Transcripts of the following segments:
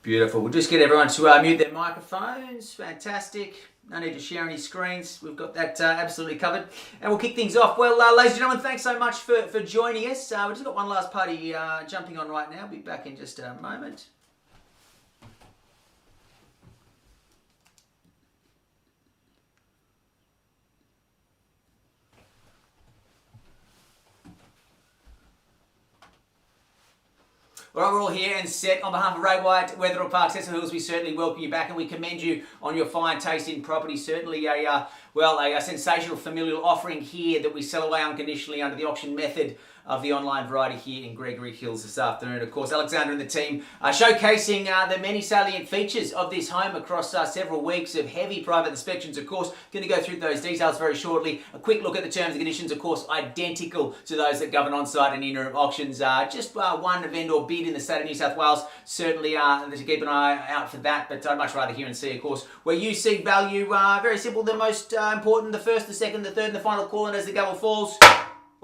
Beautiful. We'll just get everyone to mute their microphones. Fantastic. No need to share any screens. We've got that absolutely covered. And we'll kick things off. Well, ladies and gentlemen, thanks so much for joining us. We've just got one last party jumping on right now. We'll be back in just a moment. All right, we're all here and set. On behalf of Ray White, Wetherill Park, Cecil Hills, we certainly welcome you back and we commend you on your fine taste in property. Certainly a sensational familial offering here that we sell away unconditionally under the auction method of the online variety here in Gregory Hills this afternoon. Of course, Alexander and the team are showcasing the many salient features of this home across several weeks of heavy private inspections. Of course, going to go through those details very shortly. A quick look at the terms and conditions, of course, identical to those that govern on-site and interim auctions. Just one vendor bid in the state of New South Wales. Certainly to keep an eye out for that, but I'd much rather hear and see, of course, where you see value. Very simple, the most important, the first, the second, the third, and the final call, and as the gavel falls,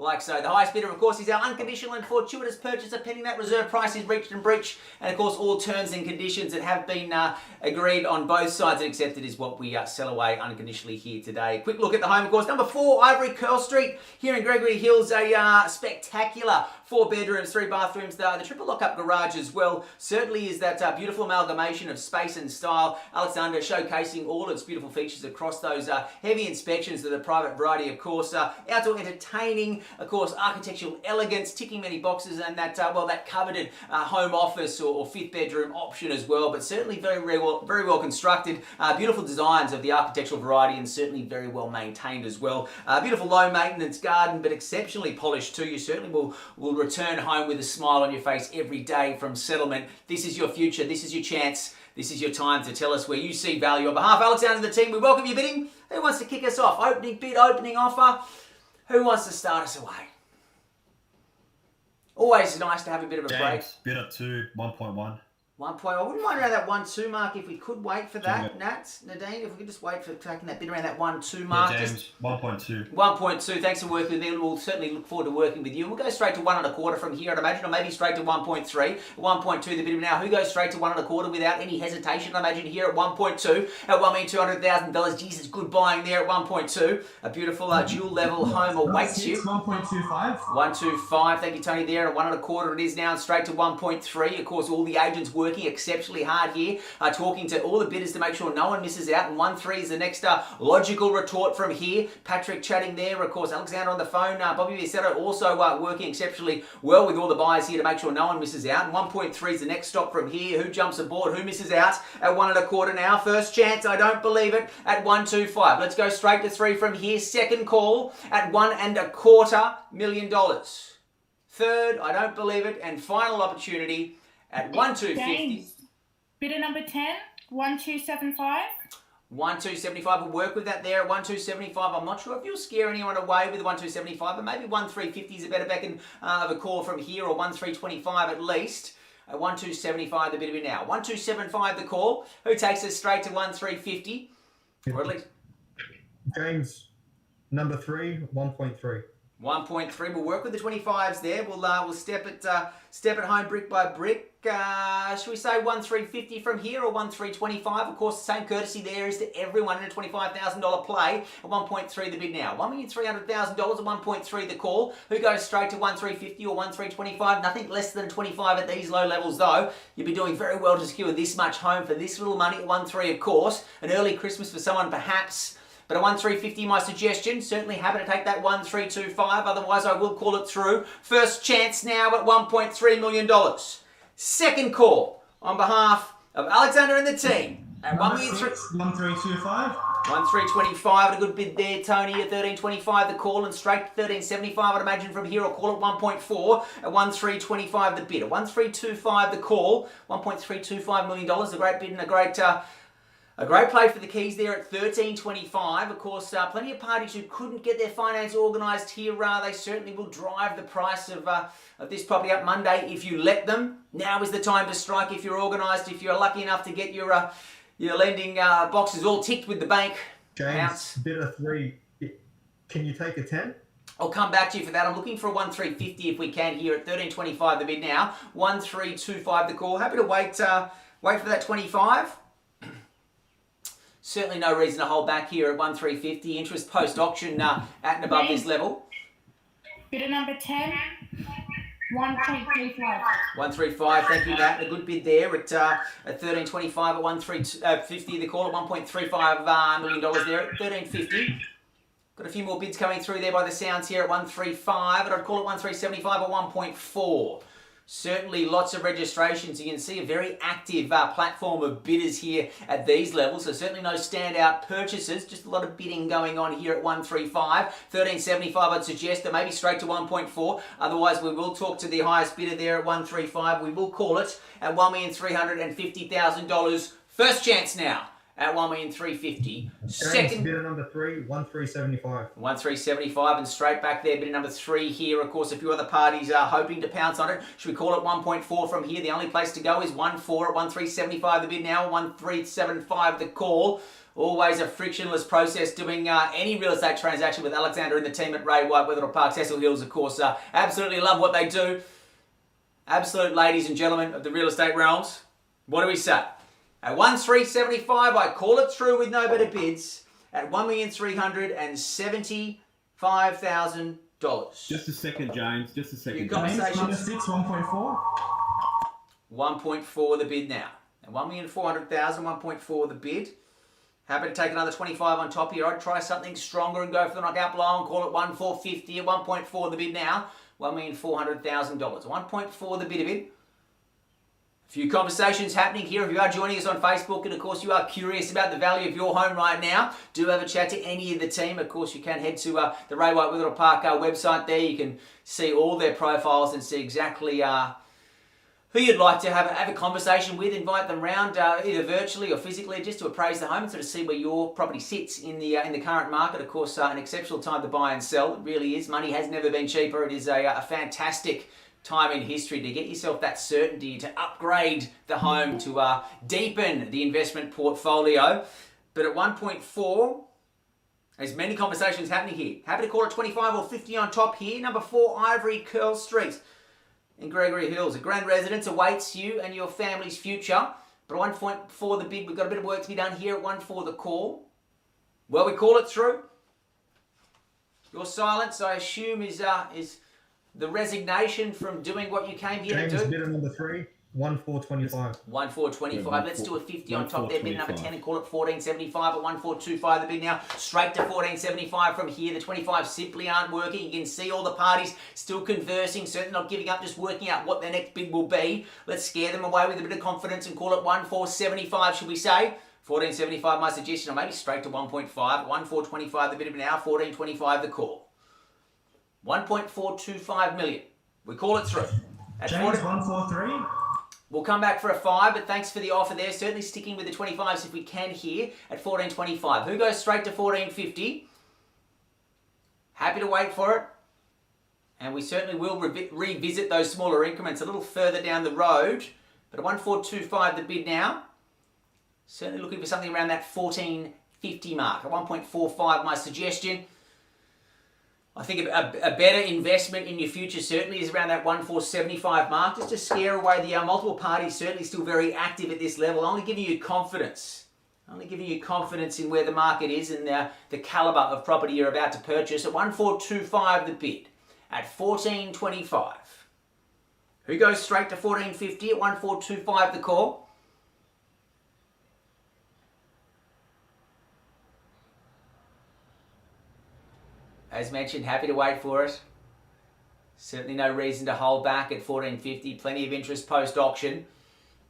like so. The highest bidder, of course, is our unconditional and fortuitous purchaser, pending that reserve price is reached and breached. And, of course, all terms and conditions that have been agreed on both sides and accepted is what we sell away unconditionally here today. Quick look at the home, of course. Number 4, Ivory Curl Street, here in Gregory Hills. A spectacular 4 bedrooms, 3 bathrooms. The triple lock-up garage as well certainly is that beautiful amalgamation of space and style. Alexander showcasing all its beautiful features across those heavy inspections of the private variety, of course. Outdoor entertaining, of course, architectural elegance, ticking many boxes, and that coveted home office or 5th bedroom option as well, but certainly very well constructed. Beautiful designs of the architectural variety and certainly very well maintained as well. Beautiful low maintenance garden, but exceptionally polished too. You certainly will return home with a smile on your face every day from settlement. This is your future. This is your chance. This is your time to tell us where you see value. On behalf of Alexander and the team, we welcome you bidding. Who wants to kick us off? Opening bid, opening offer. Who wants to start us away? Always nice to have a bit of a break. Bid at 2, 1.1. 1 point. I wouldn't mind around that 1-2 mark if we could wait for that. Nadine, if we could just wait for taking that bid around that 1-2 mark. Yeah, James, 1.2. 1.2. Thanks for working with me. We'll certainly look forward to working with you. We'll go straight to 1.25 from here, I'd imagine, or maybe straight to 1.3. 1.2 the bid now. Who goes straight to 1.25 without any hesitation? I imagine here at 1.2 at $1,200,000. Jesus, good buying there at 1.2. A beautiful dual level home awaits you. 1.25. 125. Thank you, Tony. There at 1.25 it is now, and straight to 1.3. Of course, all the agents working exceptionally hard here, talking to all the bidders to make sure no one misses out. And 1.3 is the next logical retort from here. Patrick chatting there, of course. Alexander on the phone. Bobby Viceto also working exceptionally well with all the buyers here to make sure no one misses out. And 1.3 is the next stop from here. Who jumps aboard? Who misses out at 1.25 now? First chance, I don't believe it, at 1.25. Let's go straight to 3 from here. Second call at $1.25 million. Third, I don't believe it, and final opportunity at 1.250. Bidder number 10, 1.275. 1.275 will work with that there at 1.275. I'm not sure if you'll scare anyone away with 1.275, but maybe 1.350 is a better beckon of a call from here, or 1.325 at least. At 1.275 the bidder now. 1.275 the call. Who takes us straight to 1.350? Or at least James, number 3, 1.3. 1.3. We'll work with the 25s there. We'll step it home brick by brick. Should we say 1.350 from here, or 1.325? Of course, the same courtesy there is to everyone in a $25,000 play. At 1.3 the bid now. $1,300,000 at 1.3 the call. Who goes straight to 1.350 or 1.325? Nothing less than 25 at these low levels though. You'd be doing very well to secure this much home for this little money at 1.3, of course. An early Christmas for someone perhaps. But at 1.350, my suggestion, certainly happy to take that 1.325. Otherwise, I will call it through. First chance now at $1.3 million. Second call on behalf of Alexander and the team at 1.325. 1.325 at a good bid there, Tony, at 13.25 the call, and straight to 13.75 I'd imagine from here. I'll call it 1.4 at 1.325 the bid. At 1.325 the call, $1.325 million, a great bid and a great play for the keys there at 13.25. Of course, plenty of parties who couldn't get their finance organised here. They certainly will drive the price of this property up Monday if you let them. Now is the time to strike if you're organised, if you're lucky enough to get your lending boxes all ticked with the bank. James, bidder 3, can you take a 10? I'll come back to you for that. I'm looking for a 1.350 if we can here at 13.25 the bid now. 1.325 the call. Happy to wait Wait for that 25. Certainly no reason to hold back here at 1350. Interest post-auction at and above this level. Bidder number 10, 1.35. 135, thank you, Matt. A good bid there at 1325 at 1350. The call at $1.35 million there at 1350. Got a few more bids coming through there by the sounds here at 135, and I'd call it 1375 at 1.4. Certainly lots of registrations. You can see a very active platform of bidders here at these levels. So certainly no standout purchases. Just a lot of bidding going on here at 135. 1375 I'd suggest, or maybe straight to 1.4. Otherwise we will talk to the highest bidder there at 135. We will call it at $1,350,000. First chance now at $1,350,000. Second bidder number 3, 1375. 1375 and straight back there, bidder number 3 here. Of course, a few other parties are hoping to pounce on it. Should we call it 1.4 from here? The only place to go is 1.4 at 1375 the bid now, 1375 the call. Always a frictionless process doing any real estate transaction with Alexander and the team at Ray White, Wetherill Park, Cecil Hills, of course. Absolutely love what they do. Absolute ladies and gentlemen of the real estate realms. What do we say? At 1375, I call it through with no better bids at $1,375,000. Just a second, James. Just a second. Your conversations. Number 6, 1.4. 1.4 the bid now. At 1,400,000, 1.4 the bid. Happy to take another 25 on top here. I'd try something stronger and go for the knockout blow and call it 1,450 at 1.4 the bid now. $1,400,000. 1.4 the bid of it. A few conversations happening here. If you are joining us on Facebook and of course you are curious about the value of your home right now, do have a chat to any of the team. Of course you can head to the Ray White Wetherill Park website there. You can see all their profiles and see exactly who you'd like to have a conversation with. Invite them round either virtually or physically just to appraise the home and sort of see where your property sits in the current market. Of course, an exceptional time to buy and sell. It really is. Money has never been cheaper. It is a fantastic time in history to get yourself that certainty, to upgrade the home, to deepen the investment portfolio. But at 1.4, there's many conversations happening here. Happy to call it 25 or 50 on top here. Number 4, Ivory Curl Street in Gregory Hills. A grand residence awaits you and your family's future. But at 1.4 the bid, we've got a bit of work to be done here at 1.4 the call. Well, we call it through. Your silence, I assume, is the resignation from doing what you came here James, to do. bidder number 3, 1,425. 1,425. Let's do a 50 on top there. Bid number 10 and call it 1475 at 1,425 the bid now. Straight to 1475 from here. The 25 simply aren't working. You can see all the parties still conversing, certainly not giving up, just working out what their next bid will be. Let's scare them away with a bit of confidence and call it 1,475, should we say? 1475 my suggestion, or maybe straight to 1.5. 1,425 the bid of now. 1425 the call. 1.425 million. We call it through. At James, 143. We'll come back for a 5, but thanks for the offer there. Certainly sticking with the 25s if we can here at 1425. Who goes straight to 1450? Happy to wait for it. And we certainly will revisit those smaller increments a little further down the road. But at 1425 the bid now. Certainly looking for something around that 1450 mark. At 1.45 my suggestion. I think a better investment in your future certainly is around that 1,475 mark, just to scare away the multiple parties certainly still very active at this level, only giving you confidence. Only giving you confidence in where the market is and the calibre of property you're about to purchase. At 1,425 the bid, at 1425. Who goes straight to 1450 at 1,425 the call? As mentioned, happy to wait for it. Certainly no reason to hold back at 1450. Plenty of interest post-auction.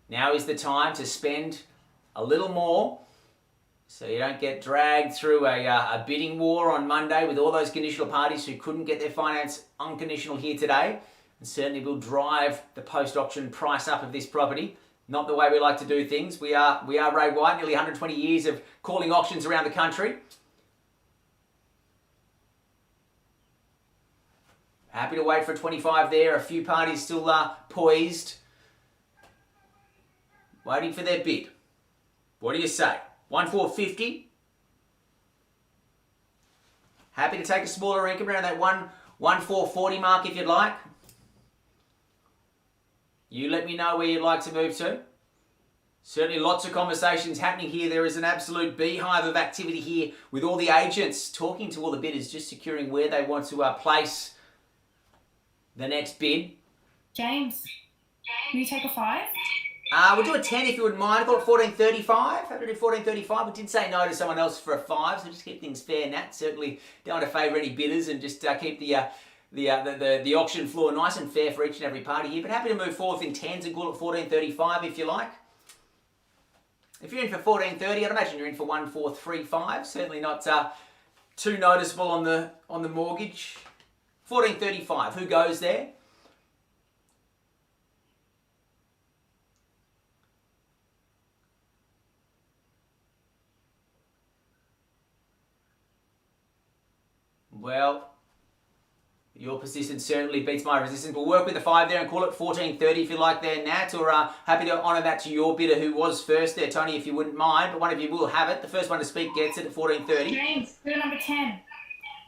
Now is the time to spend a little more so you don't get dragged through a bidding war on Monday with all those conditional parties who couldn't get their finance unconditional here today. And certainly will drive the post-auction price up of this property. Not the way we like to do things. We are Ray White, nearly 120 years of calling auctions around the country. Happy to wait for 25 there. A few parties still poised, waiting for their bid. What do you say? 1,450? Happy to take a smaller income around that 1,440 mark if you'd like. You let me know where you'd like to move to. Certainly lots of conversations happening here. There is an absolute beehive of activity here with all the agents talking to all the bidders, just securing where they want to place the next bid. James, will you take a 5? We'll do a 10 if you wouldn't mind. Call it 14.35. Happy to do 14.35. We did say no to someone else for a 5, so just keep things fair, Nat. Certainly don't want to favour any bidders and just keep the auction floor nice and fair for each and every party here. But happy to move forward in 10s and call it 14.35 if you like. If you're in for 14.30, I'd imagine you're in for 1435. Certainly not too noticeable on the mortgage. 14.35. Who goes there? Well, your persistence certainly beats my resistance. We'll work with the 5 there and call it 14.30 if you like there, Nat, or happy to honour that to your bidder who was first there, Tony, if you wouldn't mind, but one of you will have it. The first one to speak gets it at 14.30. James, bidder number 10.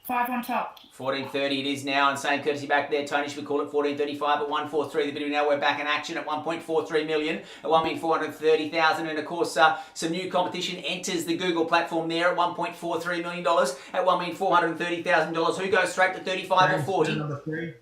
5 on top. 14.30 it is now, and same courtesy back there, Tony, should we call it 14.35 at 143. The bidder now, we're back in action at 1.43 million, at 1,430,000, and of course some new competition enters the Google platform there at $1.43 million, at $1,430,000. Who goes straight to 35 James, or 40? bidder number 3,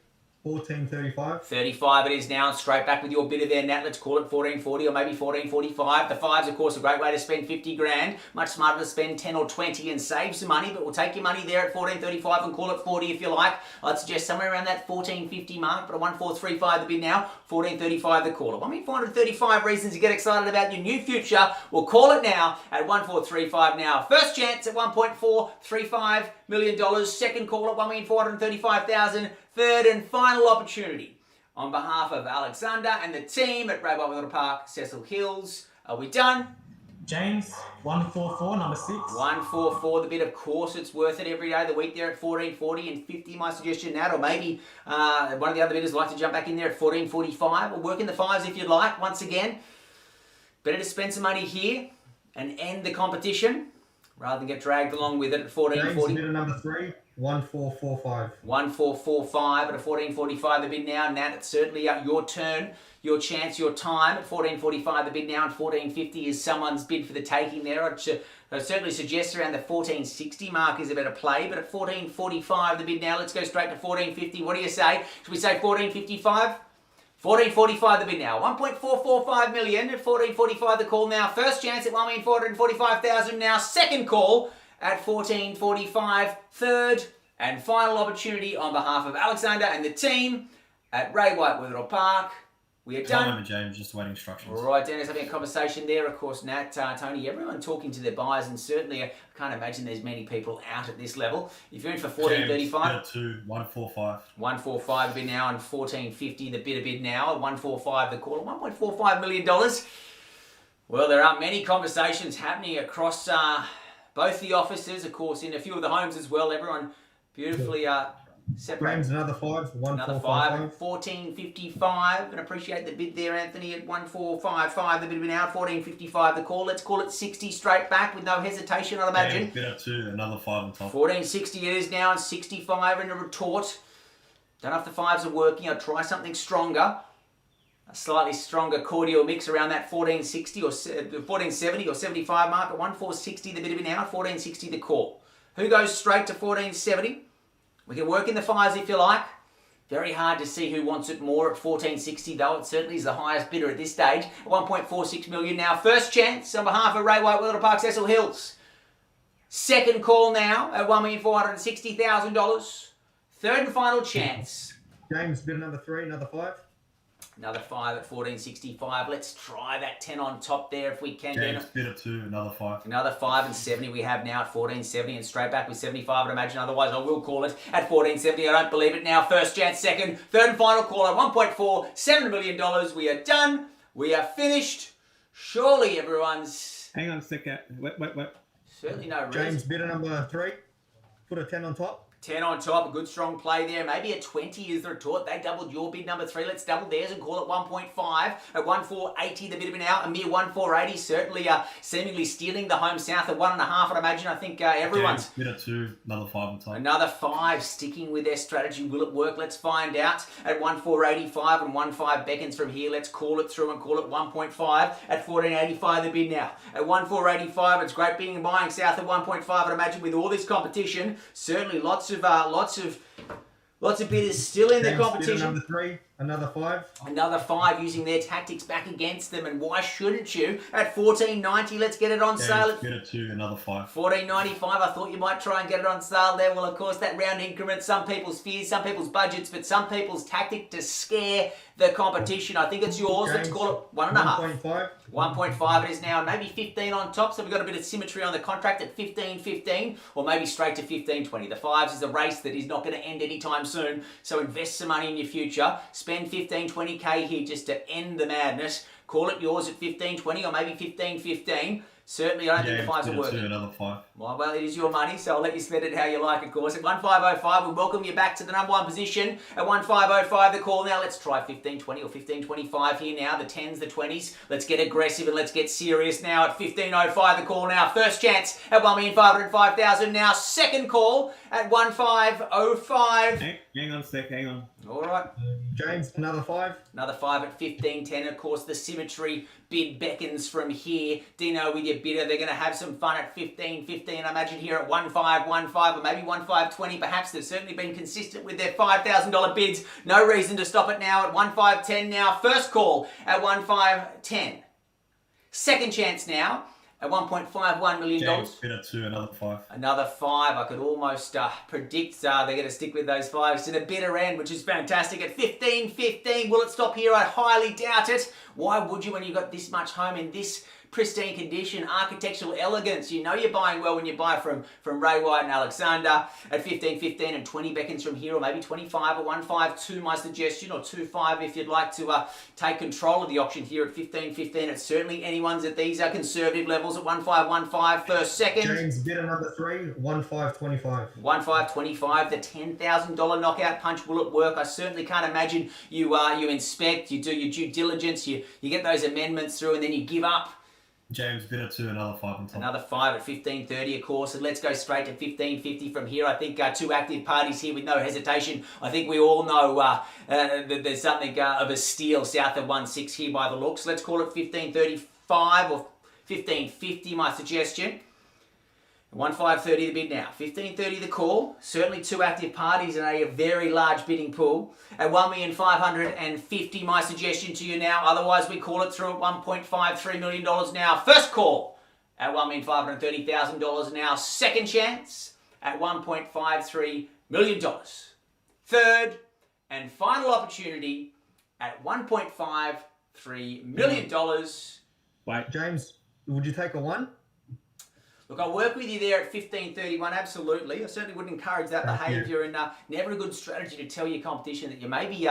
14.35. 35 it is now, and straight back with your bidder there, Nat. Let's call it 14.40 or maybe 14.45. The 5's, of course, a great way to spend 50 grand. Much smarter to spend 10 or 20 and save some money, but we'll take your money there at 14.35 and call it 40 if you like. I'd suggest somewhere around that 14.50 mark, but at 1,435 the bid now, 14.35 the call. 1,435 reasons to get excited about your new future. We'll call it now at 1,435 now. First chance at $1.435 million. Second call at 1,435,000. Third and final opportunity. On behalf of Alexander and the team at Ray White Park, Cecil Hills, are we done? James, 144, number 6. 144 the bid, of course it's worth it every day of the week there at 14.40 and 50, my suggestion, Nat, or maybe one of the other bidders would like to jump back in there at 14.45, or work in the 5s if you'd like. Once again, better to spend some money here and end the competition rather than get dragged along with it at 14.40. James, bidder number 3, 1445. 1445 at a 1445 the bid now. Nat, it's certainly your turn, your chance, your time at 1445 the bid now, and 1450 is someone's bid for the taking there. I'd certainly suggest around the 1460 mark is a better play, but at 1445 the bid now. Let's go straight to 1450. What do you say? Should we say 1455? 1445 the bid now. 1.445 million at 1445 the call now. First chance at 1,445,000 now. Second call at 14.45, third and final opportunity on behalf of Alexander and the team at Ray White Wetherill Park. We are done. Moment, James, just waiting instructions. All right, Dennis, having a conversation there. Of course, Nat, Tony, everyone talking to their buyers, and certainly I can't imagine there's many people out at this level. If you're in for 14.35, 2, 145. 145 bid now, and 14.50 the bid now, at 145 the call, $1.45 million. Well, there are many conversations happening across both the offices, of course, in a few of the homes as well. Everyone beautifully separate. James, another 5, Another 5, 1455. 14.55. And appreciate the bid there, Anthony, at 1.455. The bid been out, 14.55 the call. Let's call it 60 straight back with no hesitation, I'd imagine. James, bidder 2, another 5 on top. 14.60 it is now, and 65 in a retort. Don't know if the 5s are working. I'll try something stronger. A slightly stronger cordial mix around that 14.60 or 14.70 or 75 mark. At 1.460 the bid been out, 14.60 the call. Who goes straight to 14.70? We can work in the 5s if you like. Very hard to see who wants it more at 14.60 though. It certainly is the highest bidder at this stage. 1.46 million now. First chance on behalf of Ray White Wetherill Park, Cecil Hills. Second call now at $1,460,000. Third and final chance. James, bidder number 3, another 5. Another 5 at 14.65. Let's try that 10 on top there if we can. James, bidder 2, another 5. Another 5 and 70 we have now at 14.70, and straight back with 75. I'd imagine otherwise I will call it at 14.70. I don't believe it now. First chance, second, third and final call at $1.47 million. We are done. We are finished. Surely everyone's... Hang on a second. Wait. Certainly no reason. James, bidder number 3, put a 10 on top. 10 on top, a good strong play there. Maybe a 20 is the retort. They doubled your bid, number 3. Let's double theirs and call it 1.5. At 1,480, the bid of an hour. A mere 1,480, certainly seemingly stealing the home south at 1.5, I'd imagine. I think everyone's... James, bid at 2, another 5 on top. Another 5, sticking with their strategy. Will it work? Let's find out. At 1,485 and 1.5 beckons from here. Let's call it through and call it 1.5. At 1,485, the bid now. At 1,485, it's great bidding and buying south at 1.5. I'd imagine with all this competition, certainly lots of bidders still in the James, competition. bid number 3, another 5. Another 5 using their tactics back against them, and why shouldn't you? At 14.90, let's get it on James, sale. bid at 2, another 5. 14.95, I thought you might try and get it on sale there. Well, of course, that round increment, some people's fears, some people's budgets, but some people's tactic to scare the competition. I think it's yours. Let's James, call it 1.5. 1.5. 1.5 it is now, maybe 15 on top, so we've got a bit of symmetry on the contract at 15.15, or maybe straight to 15.20. The 5s is a race that is not going to end anytime soon, so invest some money in your future. Spend 15-20k here just to end the madness. Call it yours at 15.20 or maybe 15.15. Certainly, I don't think the 5s are bid at 2, working. another 5. Well, it is your money, so I'll let you spend it how you like, of course. At 1.505, we welcome you back to the number 1 position. At 1.505, the call now. Let's try 15.20 or 15.25 here now. The 10s, the 20s. Let's get aggressive and let's get serious now. At 15.05, the call now. First chance at 1,505,000 now. Second call at 1.505. Hang on a sec, hang on. All right. James, another 5. Another 5 at 15.10. Of course, the symmetry bid beckons from here. Dino with your bidder. They're going to have some fun at 15.15. I imagine here at 1.515 or maybe 1.520. Perhaps they've certainly been consistent with their $5,000 bids. No reason to stop it now at 1.510 now. First call at 1.510. Second chance now at $1.51 million. James, bid at 2, another 5. Another 5. I could almost predict they're going to stick with those 5s to the bitter end, which is fantastic. At 15.15, will it stop here? I highly doubt it. Why would you when you've got this much home in this pristine condition, architectural elegance? You know you're buying well when you buy from Ray White and Alexander. At 15.15 and 20 beckons from here, or maybe 25 or 1.52, my suggestion, or 2.5 if you'd like to take control of the auction here at 15.15. It's certainly anyone's at these conservative levels at 1.515 first, second. James, bid another 3, 1.525. 1.525, the $10,000 knockout punch. Will it work? I certainly can't imagine you inspect, you do your due diligence, you get those amendments through, and then you give up. James, bid at 2, another 5 on top. Another 5 at 15.30, of course, and let's go straight to 15.50 from here. I think 2 active parties here with no hesitation. I think we all know that there's something of a steal south of 1.6 here by the looks. Let's call it 15.35 or 15.50, my suggestion. 1.530 the bid now. 15.30 the call. Certainly 2 active parties and a very large bidding pool. At 1,550,000, my suggestion to you now. Otherwise, we call it through at $1.53 million now. First call at $1,530,000 now. Second chance at $1.53 million. Third and final opportunity at $1.53 million. Wait, James, would you take a 1? Look, I'll work with you there at 15.31, absolutely. I certainly wouldn't encourage that Thank behaviour, and never a good strategy to tell your competition that you may be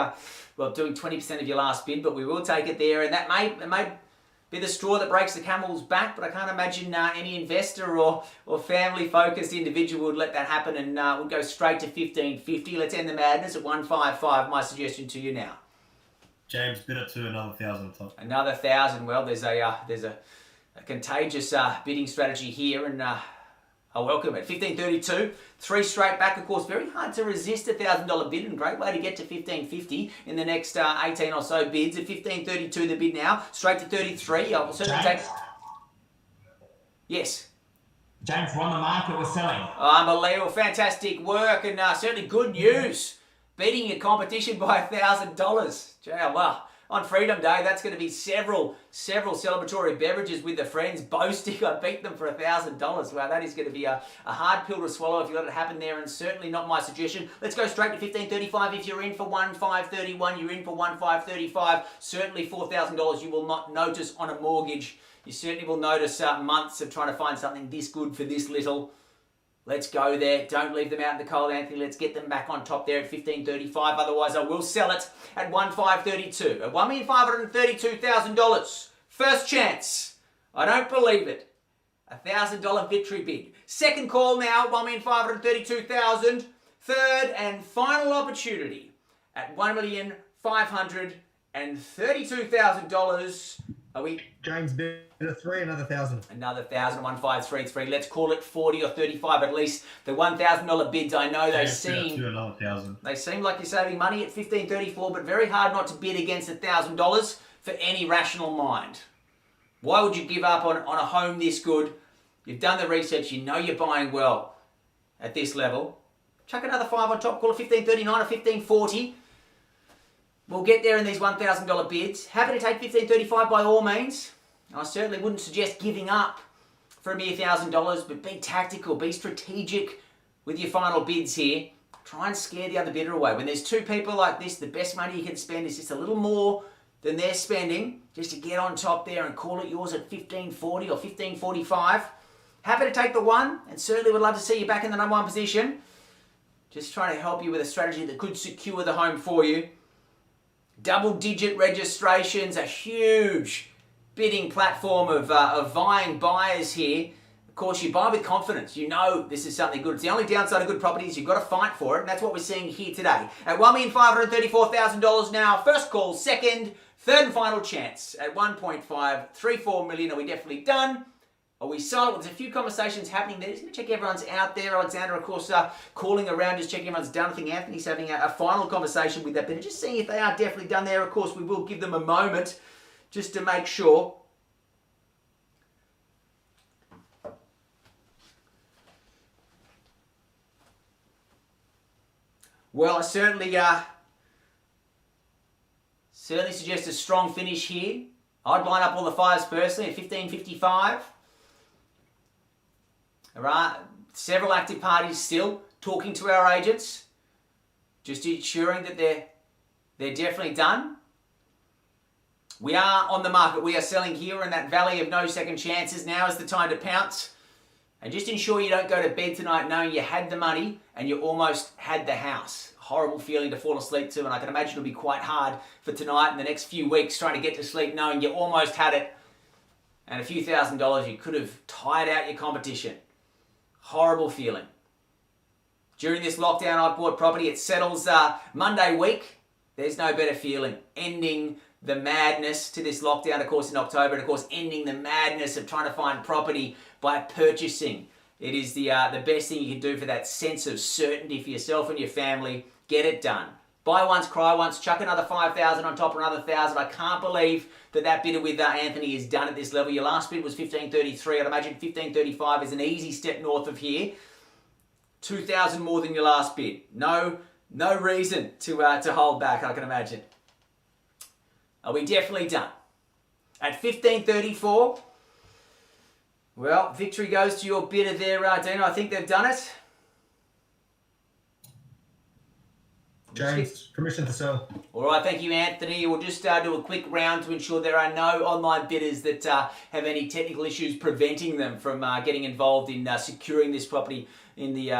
doing 20% of your last bid, but we will take it there, and that may be the straw that breaks the camel's back, but I can't imagine any investor or family-focused individual would let that happen and would go straight to 15.50. Let's end the madness at 1.55, my suggestion to you now. James, bid at 2, another 1,000 on top. Another 1,000. Well, there's a contagious bidding strategy here, and I welcome it. 15.32, 3 straight back, of course. Very hard to resist a $1,000 bid, and great way to get to 15.50 in the next 18 or so bids. At 15.32 the bid now, straight to 33. I will certainly take... Yes. James, we're on the market, we're selling. Unbelievable, fantastic work, and certainly good news. Beating your competition by $1,000. Gee, wow. On Freedom Day, that's going to be several celebratory beverages with the friends boasting I beat them for $1,000. Wow, that is going to be a hard pill to swallow if you let it happen there, and certainly not my suggestion. Let's go straight to 15.35. If you're in for 1.531, you're in for 1.535. Certainly $4,000 you will not notice on a mortgage. You certainly will notice months of trying to find something this good for this little. Let's go there. Don't leave them out in the cold, Anthony. Let's get them back on top there at 15.35. Otherwise, I will sell it at 1.532. At $1,532,000. First chance. I don't believe it. $1,000 victory bid. Second call now, $1,532,000. third and final opportunity at $1,532,000. Are we? James bid a 3, another 1,000. Another 1,000, 1,533. Let's call it 40 or 35 at least. The $1,000 bids, I know they James bid at seem... 2, another 1,000. They seem like you're saving money at $1,534, but very hard not to bid against $1,000 for any rational mind. Why would you give up on a home this good? You've done the research, you know you're buying well at this level. Chuck another 5 on top, call it $1,539 or $1,540. We'll get there in these $1,000 bids. Happy to take $1,535 by all means. I certainly wouldn't suggest giving up for a mere $1,000, but be tactical, be strategic with your final bids here. Try and scare the other bidder away. When there's two people like this, the best money you can spend is just a little more than they're spending, just to get on top there and call it yours at $1,540 or $1,545. Happy to take the one, and certainly would love to see you back in the number one position. Just trying to help you with a strategy that could secure the home for you. Double-digit registrations, a huge bidding platform of vying buyers here. Of course, you buy with confidence. You know this is something good. It's the only downside of good property is you've got to fight for it, and that's what we're seeing here today. At $1,534,000 now, first call, second, third and final chance. At 1.534 million, are we definitely done? Are we sold? There's a few conversations happening there. Just going to check everyone's out there. Alexander, of course, calling around, just checking everyone's done. I think Anthony's having a final conversation with that, but just seeing if they are definitely done there. Of course, we will give them a moment just to make sure. Well, I certainly suggest a strong finish here. I'd line up all the fives personally at $1,555. All right, several active parties still talking to our agents, just ensuring that they're definitely done. We are on the market. We are selling here in that valley of no second chances. Now is the time to pounce. And just ensure you don't go to bed tonight knowing you had the money and you almost had the house. Horrible feeling to fall asleep to, and I can imagine it'll be quite hard for tonight and the next few weeks trying to get to sleep knowing you almost had it and a few $1,000s you could have tired out your competition. Horrible feeling. During this lockdown, I've bought property. It settles Monday week. There's no better feeling. Ending the madness to this lockdown, of course, in October, and of course, ending the madness of trying to find property by purchasing. It is the best thing you can do for that sense of certainty for yourself and your family. Get it done. Buy once, cry once, chuck another 5,000 on top of another 1,000. I can't believe that bidder with Anthony is done at this level. Your last bid was 1,533. I'd imagine 1,535 is an easy step north of here. 2,000 more than your last bid. No reason to hold back, I can imagine. Are we definitely done? At 1,534, well, victory goes to your bidder there, Dino. I think they've done it. James, permission to sell. All right, thank you, Anthony. We'll just do a quick round to ensure there are no online bidders that have any technical issues preventing them from getting involved in securing this property in the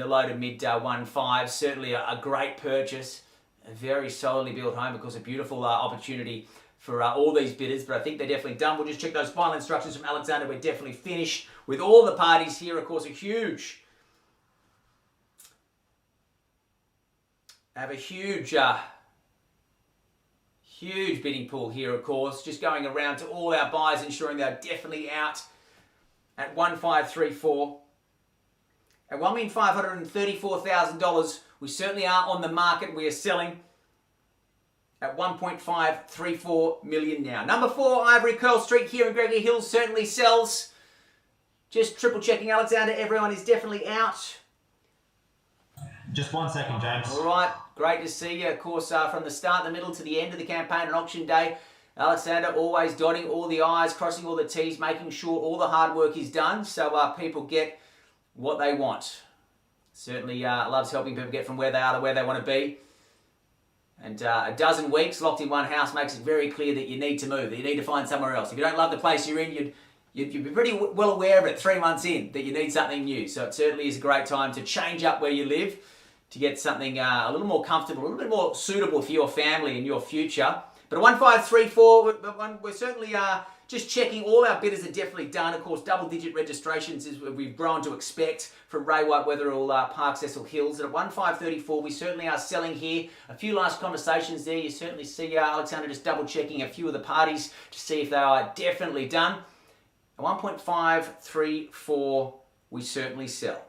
low to mid 1.5. Certainly a great purchase, a very solidly built home, of course, a beautiful opportunity for all these bidders. But I think they're definitely done. We'll just check those final instructions from Alexander. We're definitely finished with all the parties here. Of course, a huge bidding pool here, of course. Just going around to all our buyers, ensuring they're definitely out at 1,534. At $1,534,000, we certainly are on the market. We are selling at 1.534 million now. Number 4, Ivory Curl Street here in Gregory Hills certainly sells. Just triple checking, Alexander. Everyone is definitely out. Just 1 second, James. All right, great to see you. Of course, from the start, the middle to the end of the campaign on auction day, Alexander always dotting all the I's, crossing all the T's, making sure all the hard work is done so people get what they want. Certainly loves helping people get from where they are to where they want to be. And a dozen weeks locked in one house makes it very clear that you need to move, that you need to find somewhere else. If you don't love the place you're in, you'd be pretty well aware of it 3 months in, that you need something new. So it certainly is a great time to change up where you live, to get something a little more comfortable, a little bit more suitable for your family and your future. But at 1,534, we're certainly Just checking, all our bidders are definitely done. Of course, double-digit registrations is what we've grown to expect from Ray White Wetherill Park Cecil Hills. And at 1,534, we certainly are selling here. A few last conversations there. You certainly see Alexander just double-checking a few of the parties to see if they are definitely done. At 1.534, we certainly sell.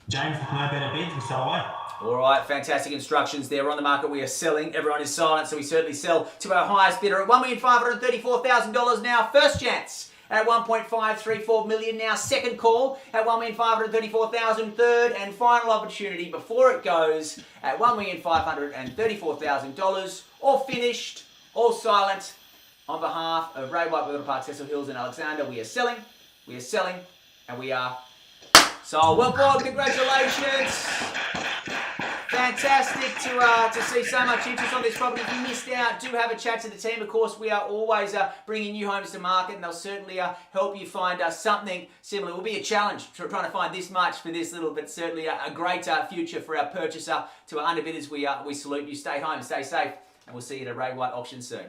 James, with no better bids, we sell away. All right, fantastic instructions there. We're on the market. We are selling. Everyone is silent, so we certainly sell to our highest bidder at $1,534,000 now. First chance at 1.534 million now. Second call at 1,534,000. Third and final opportunity before it goes at $1,534,000. All finished, all silent. On behalf of Ray White Wetherill Park Cecil Hills and Alexander, we are selling, and we are sold. Well done, congratulations. Fantastic to see so much interest on this property. If you missed out, do have a chat to the team. Of course, we are always bringing new homes to market, and they'll certainly help you find something similar. It will be a challenge trying to find this much for this little, but certainly a great future for our purchaser. To our underbidders, we salute you. Stay home, stay safe, and we'll see you at a Ray White auction soon.